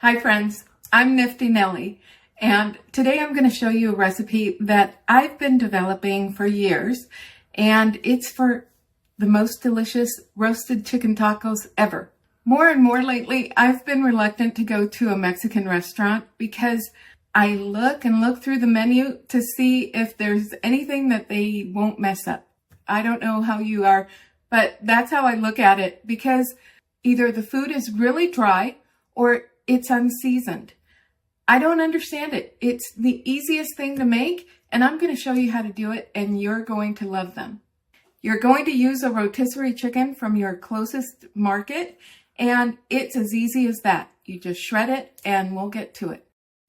Hi friends, I'm Nifty Nelly, and today I'm going to show you a recipe that I've been developing for years, and it's for the most delicious roasted chicken tacos ever. More and more lately, I've been reluctant to go to a Mexican restaurant because I look through the menu to see if there's anything that they won't mess up. I don't know how you are, but that's how I look at it, because either the food is really dry or it's unseasoned. I don't understand it. It's the easiest thing to make, and I'm going to show you how to do it, and you're going to love them. You're going to use a rotisserie chicken from your closest market, and it's as easy as that. You just shred it, and we'll get to it.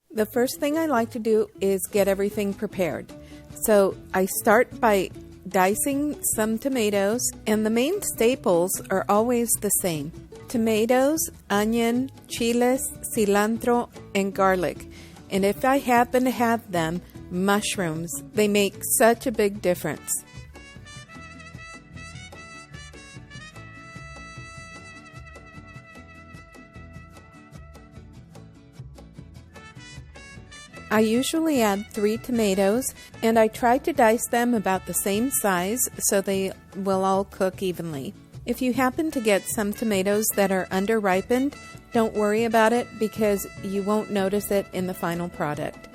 The first thing I like to do is get everything prepared. So I start by dicing some tomatoes, and the main staples are always the same: tomatoes, onion, chiles, cilantro, and garlic. And if I happen to have them, mushrooms. They make such a big difference. I usually add 3 tomatoes, and I try to dice them about the same size so they will all cook evenly. If you happen to get some tomatoes that are under-ripened, don't worry about it because you won't notice it in the final product.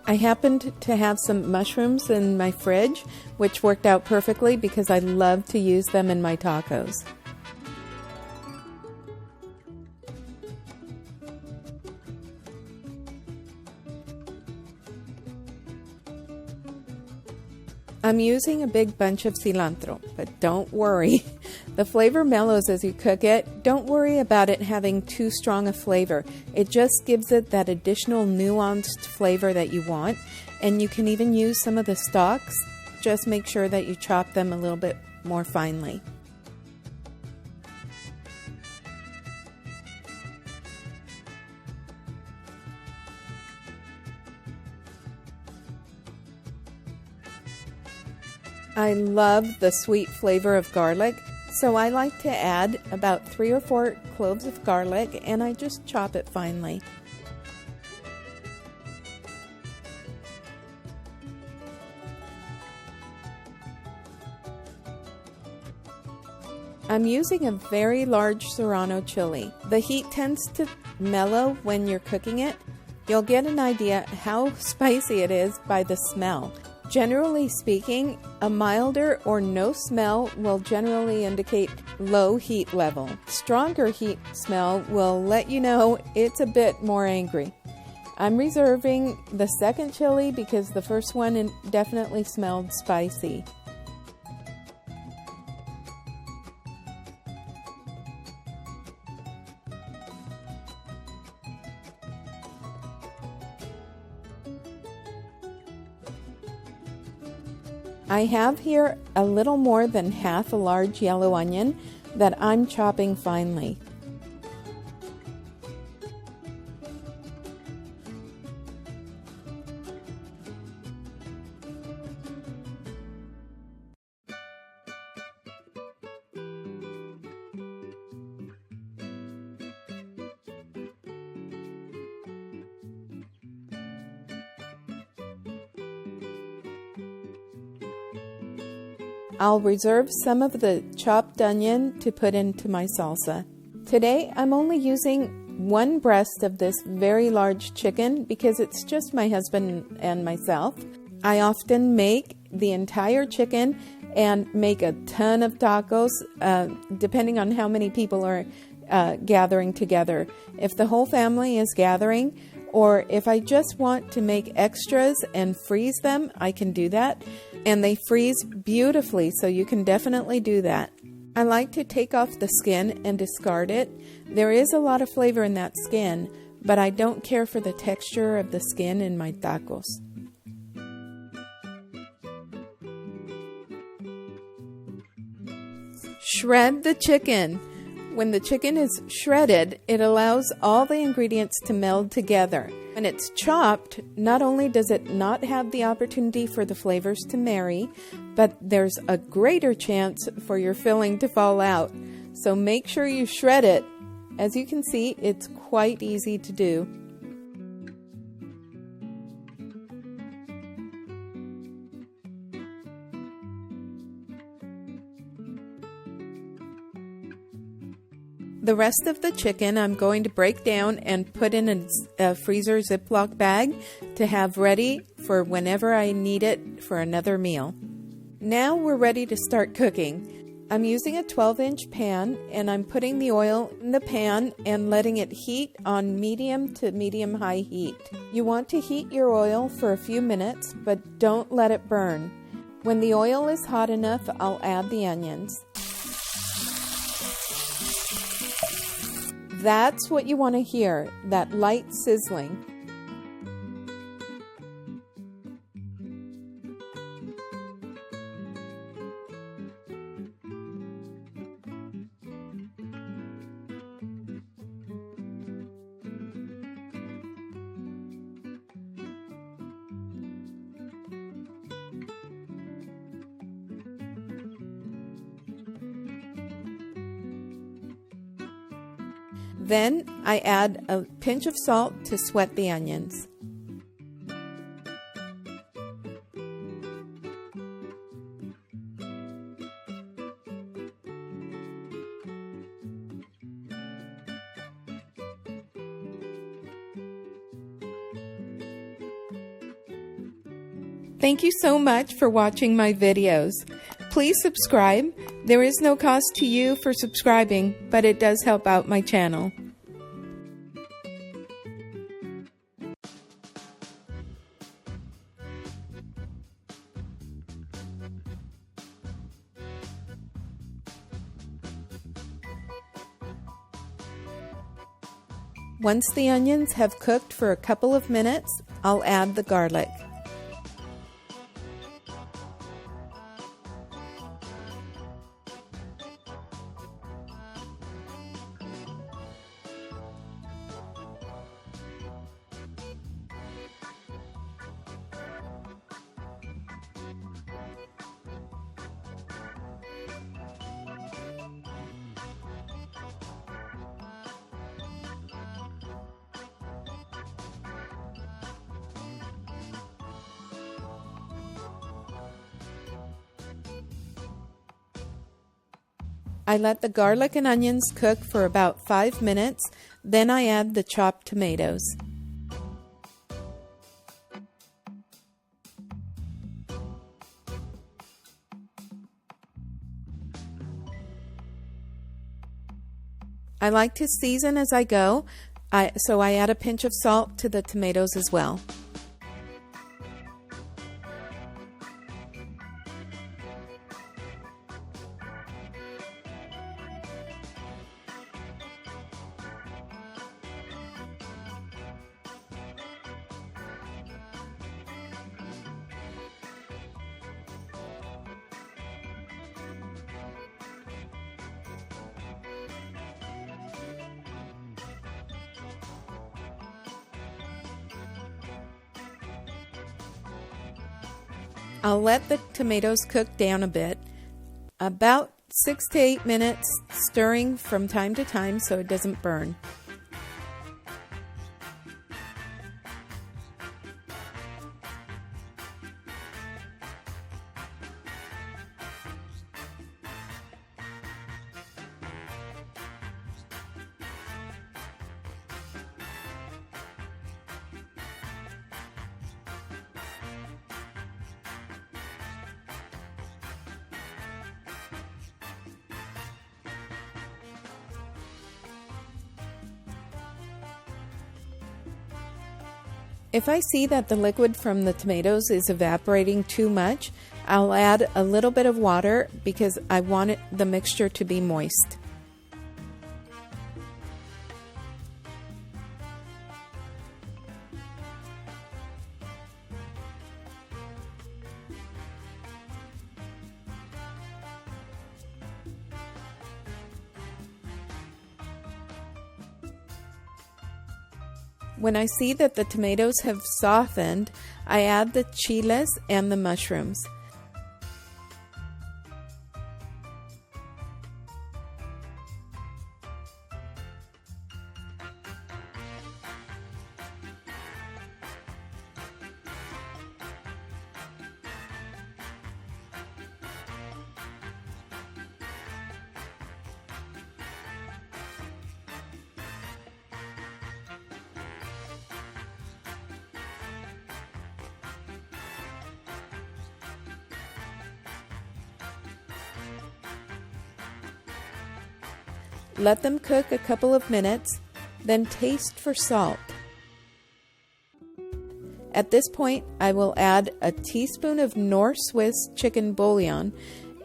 I happened to have some mushrooms in my fridge, which worked out perfectly because I love to use them in my tacos. I'm using a big bunch of cilantro, but don't worry. The flavor mellows as you cook it. Don't worry about it having too strong a flavor. It just gives it that additional nuanced flavor that you want. And you can even use some of the stalks. Just make sure that you chop them a little bit more finely. I love the sweet flavor of garlic, so I like to add about 3 or 4 cloves of garlic, and I just chop it finely. I'm using a very large Serrano chili. The heat tends to mellow when you're cooking it. You'll get an idea how spicy it is by the smell. Generally speaking, a milder or no smell will generally indicate low heat level. Stronger heat smell will let you know it's a bit more angry. I'm reserving the second chili because the first one definitely smelled spicy. I have here a little more than half a large yellow onion that I'm chopping finely. I'll reserve some of the chopped onion to put into my salsa. Today, I'm only using 1 breast of this very large chicken because it's just my husband and myself. I often make the entire chicken and make a ton of tacos, depending on how many people are gathering together. If the whole family is gathering, or if I just want to make extras and freeze them, I can do that. And they freeze beautifully, so you can definitely do that. I like to take off the skin and discard it. There is a lot of flavor in that skin, but I don't care for the texture of the skin in my tacos. Shred the chicken. When the chicken is shredded, it allows all the ingredients to meld together. When it's chopped, not only does it not have the opportunity for the flavors to marry, but there's a greater chance for your filling to fall out. So make sure you shred it. As you can see, it's quite easy to do. The rest of the chicken I'm going to break down and put in a freezer Ziploc bag to have ready for whenever I need it for another meal. Now we're ready to start cooking. I'm using a 12-inch pan and I'm putting the oil in the pan and letting it heat on medium to medium-high heat. You want to heat your oil for a few minutes, but don't let it burn. When the oil is hot enough, I'll add the onions. That's what you want to hear, that light sizzling. Then I add a pinch of salt to sweat the onions. Thank you so much for watching my videos. Please subscribe. There is no cost to you for subscribing, but it does help out my channel. Once the onions have cooked for a couple of minutes, I'll add the garlic. I let the garlic and onions cook for about 5 minutes, then I add the chopped tomatoes. I like to season as I go, so I add a pinch of salt to the tomatoes as well. I'll let the tomatoes cook down a bit, about 6 to 8 minutes, stirring from time to time so it doesn't burn. If I see that the liquid from the tomatoes is evaporating too much, I'll add a little bit of water because I want the mixture to be moist. When I see that the tomatoes have softened, I add the chiles and the mushrooms. Let them cook a couple of minutes, then taste for salt. At this point, I will add a teaspoon of Nor Swiss chicken bouillon.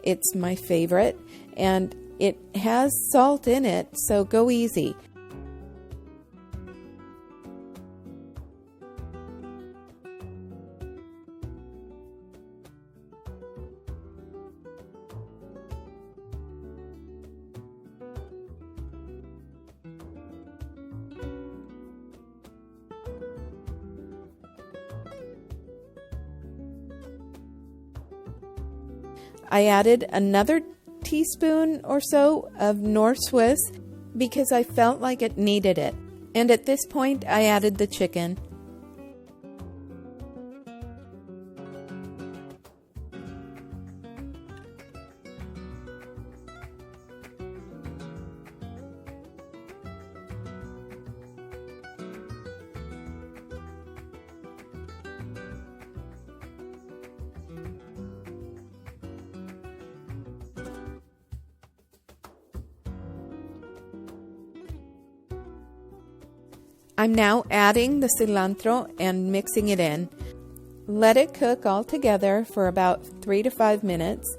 It's my favorite, and it has salt in it, so go easy. I added another teaspoon or so of Nor Swiss because I felt like it needed it. And at this point, I added the chicken. I'm now adding the cilantro and mixing it in. Let it cook all together for about 3 to 5 minutes.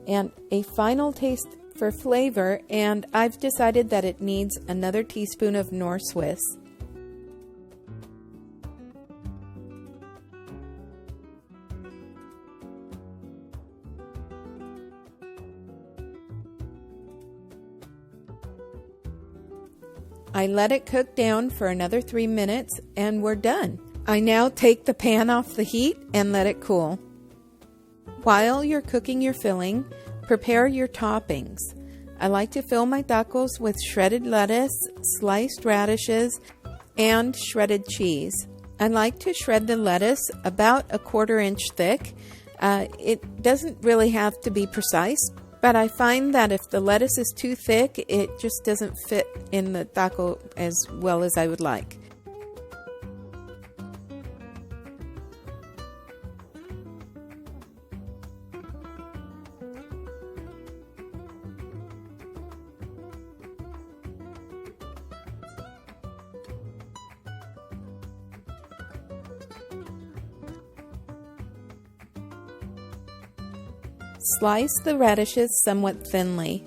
And a final taste for flavor, and I've decided that it needs another teaspoon of Nor Swiss. I let it cook down for another 3 minutes and we're done. I now take the pan off the heat and let it cool. While you're cooking your filling, prepare your toppings. I like to fill my tacos with shredded lettuce, sliced radishes, and shredded cheese. I like to shred the lettuce about a 1/4 inch thick. It doesn't really have to be precise, but I find that if the lettuce is too thick, it just doesn't fit in the taco as well as I would like. Slice the radishes somewhat thinly.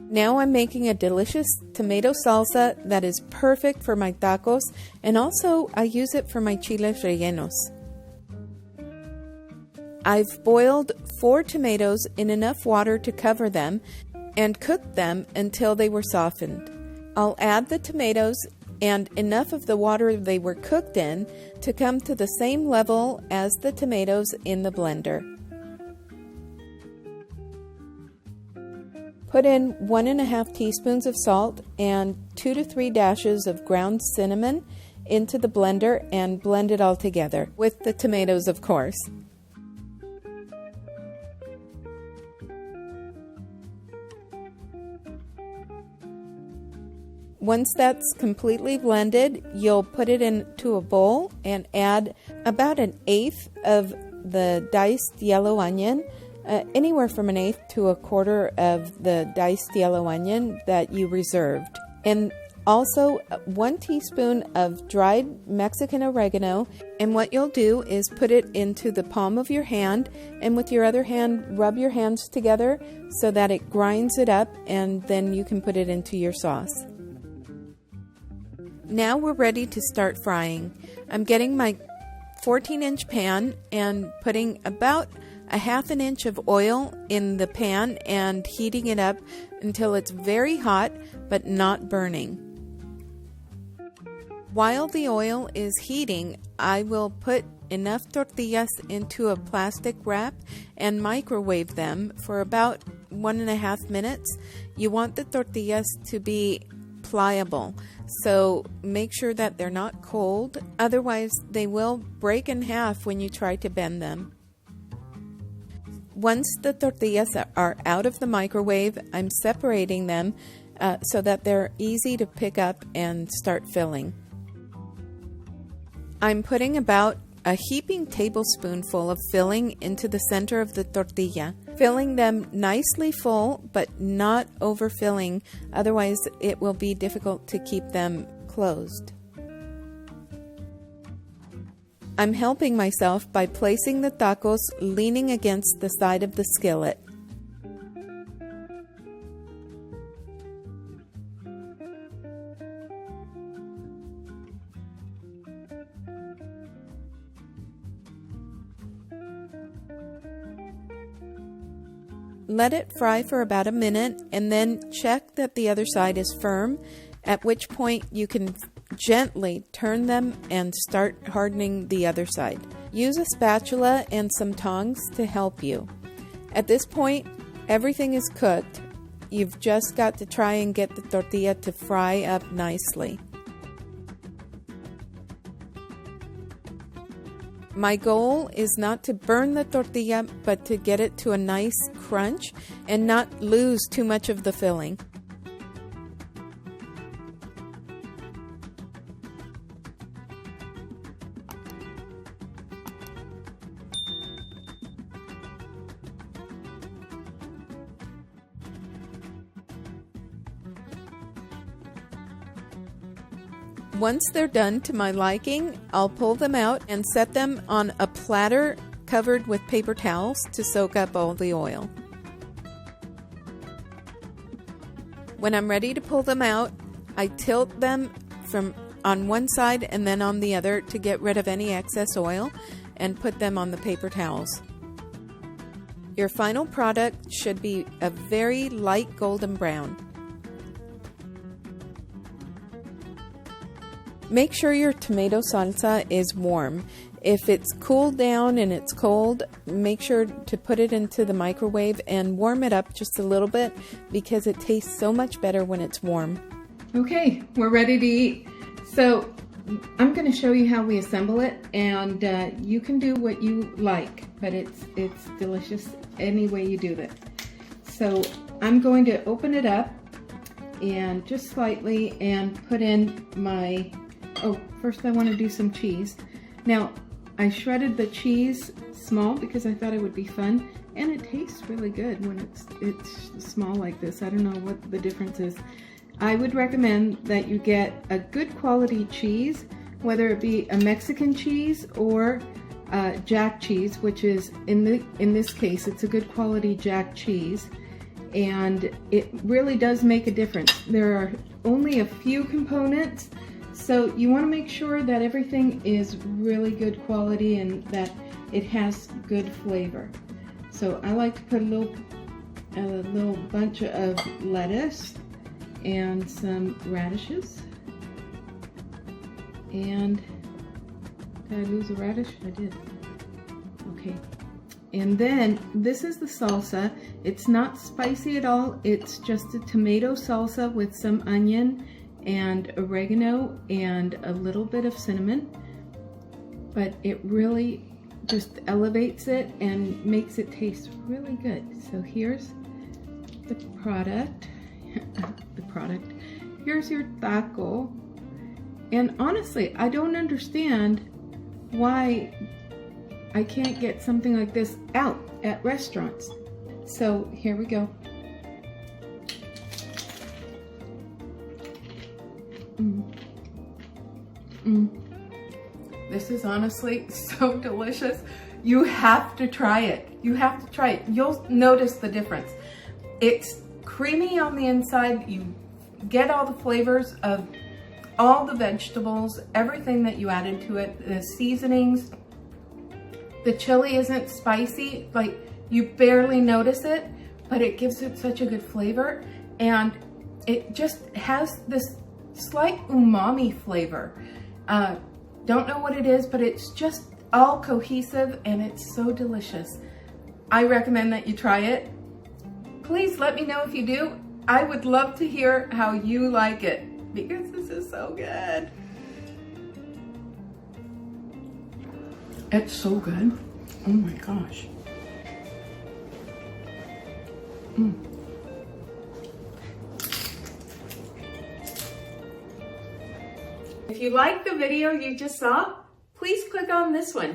Now I'm making a delicious tomato salsa that is perfect for my tacos, and also I use it for my chiles rellenos. I've boiled 4 tomatoes in enough water to cover them and cooked them until they were softened. I'll add the tomatoes and enough of the water they were cooked in to come to the same level as the tomatoes in the blender. Put in 1½ teaspoons of salt and 2 to 3 dashes of ground cinnamon into the blender and blend it all together, with the tomatoes, of course. Once that's completely blended, you'll put it into a bowl and add about 1/8 of the diced yellow onion, anywhere from 1/8 to 1/4 of the diced yellow onion that you reserved. And also 1 teaspoon of dried Mexican oregano. And what you'll do is put it into the palm of your hand, and with your other hand, rub your hands together so that it grinds it up, and then you can put it into your sauce. Now we're ready to start frying. I'm getting my 14-inch pan and putting about 1/2 inch of oil in the pan and heating it up until it's very hot but not burning. While the oil is heating, I will put enough tortillas into a plastic wrap and microwave them for about 1.5 minutes. You want the tortillas to be pliable, so make sure that they're not cold, otherwise they will break in half when you try to bend them. Once the tortillas are out of the microwave, I'm separating them so that they're easy to pick up and start filling. I'm putting about a heaping tablespoonful of filling into the center of the tortilla, filling them nicely full but not overfilling, otherwise it will be difficult to keep them closed. I'm helping myself by placing the tacos leaning against the side of the skillet. Let it fry for about a minute and then check that the other side is firm, at which point you can gently turn them and start hardening the other side. Use a spatula and some tongs to help you. At this point, everything is cooked. You've just got to try and get the tortilla to fry up nicely. My goal is not to burn the tortilla, but to get it to a nice crunch and not lose too much of the filling. Once they're done to my liking, I'll pull them out and set them on a platter covered with paper towels to soak up all the oil. When I'm ready to pull them out, I tilt them from on one side and then on the other to get rid of any excess oil and put them on the paper towels. Your final product should be a very light golden brown. Make sure your tomato salsa is warm. If it's cooled down and it's cold, make sure to put it into the microwave and warm it up just a little bit because it tastes so much better when it's warm. Okay, we're ready to eat. So I'm going to show you how we assemble it, and you can do what you like, but it's delicious any way you do it. So I'm going to open it up and just slightly and put in my, first I want to do some cheese. Now I shredded the cheese small because I thought it would be fun, and it tastes really good when it's small like this. I don't know what the difference is. I would recommend that you get a good quality cheese, whether it be a Mexican cheese or Jack cheese, which is in this case it's a good quality Jack cheese, and it really does make a difference. There are only a few components, so you want to make sure that everything is really good quality and that it has good flavor. So I like to put a little bunch of lettuce and some radishes. And did I lose a radish? I did. Okay. And then this is the salsa. It's not spicy at all. It's just a tomato salsa with some onion and oregano and a little bit of cinnamon. But it really just elevates it and makes it taste really good. So here's the product. Here's your taco. And honestly, I don't understand why I can't get something like this out at restaurants. So here we go. This is honestly so delicious. You have to try it. You have to try it. You'll notice the difference. It's creamy on the inside. You get all the flavors of all the vegetables, everything that you added to it, the seasonings. The chili isn't spicy, like you barely notice it, but it gives it such a good flavor. And it just has this slight umami flavor. Don't know what it is, but it's just all cohesive and it's so delicious. I recommend that you try it. Please let me know if you do. I would love to hear how you like it because this is so good. It's so good. Oh my gosh. If you liked the video you just saw, please click on this one.